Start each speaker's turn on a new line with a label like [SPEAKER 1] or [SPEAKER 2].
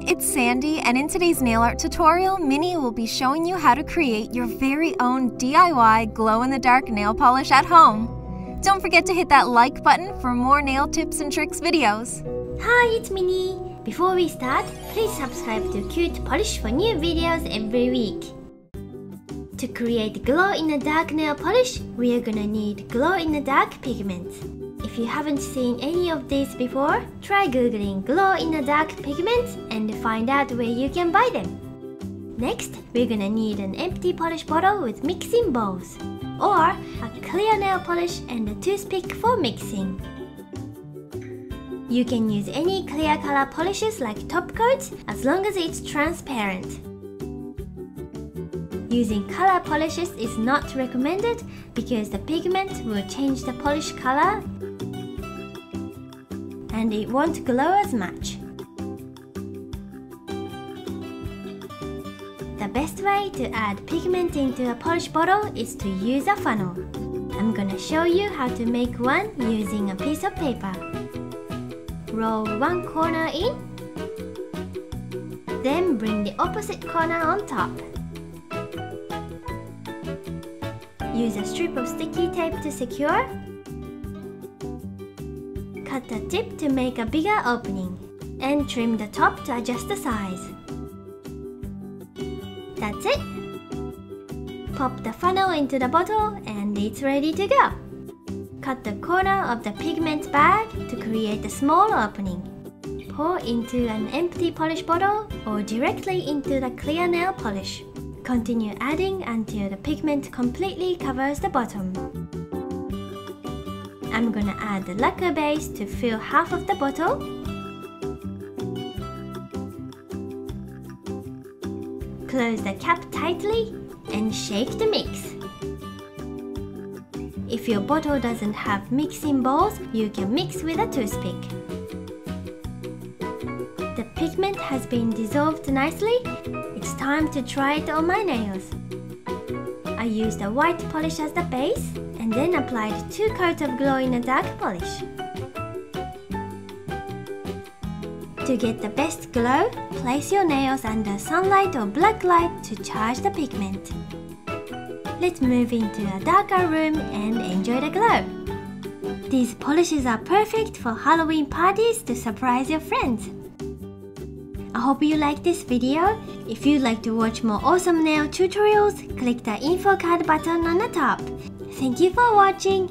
[SPEAKER 1] it's Sandy, and in today's nail art tutorial, Minnie will be showing you how to create your very own DIY glow-in-the-dark nail polish at home. Don't forget to hit that like button for more nail tips and tricks videos.
[SPEAKER 2] Hi, it's Minnie. Before we start, please subscribe to CutePolish for new videos every week. To create glow-in-the-dark nail polish, we are gonna need glow-in-the-dark pigment. If you haven't seen any of these before, try googling glow-in-the-dark pigments and find out where you can buy them. Next, we're gonna need an empty polish bottle with mixing bowls, or a clear nail polish and a toothpick for mixing. You can use any clear color polishes like top coats as long as it's transparent. Using color polishes is not recommended because the pigment will change the polish color and it won't glow as much. The best way to add pigment into a polish bottle is to use a funnel. I'm gonna show you how to make one using a piece of paper. Roll one corner in, then bring the opposite corner on top. Use a strip of sticky tape to secure. Cut the tip to make a bigger opening, and trim the top to adjust the size. That's it! Pop the funnel into the bottle and it's ready to go. Cut the corner of the pigment bag to create a small opening. Pour into an empty polish bottle or directly into the clear nail polish. Continue adding until the pigment completely covers the bottom. I'm gonna add the lacquer base to fill half of the bottle. Close the cap tightly and shake the mix. If your bottle doesn't have mixing bowls, you can mix with a toothpick. The pigment has been dissolved nicely. It's time to try it on my nails. I used a white polish as the base and then applied 2 coats of glow-in-the-dark polish. To get the best glow, place your nails under sunlight or black light to charge the pigment. Let's move into a darker room and enjoy the glow. These polishes are perfect for Halloween parties to surprise your friends. I hope you like this video. If you'd like to watch more awesome nail tutorials, click the info card button on the top. Thank you for watching.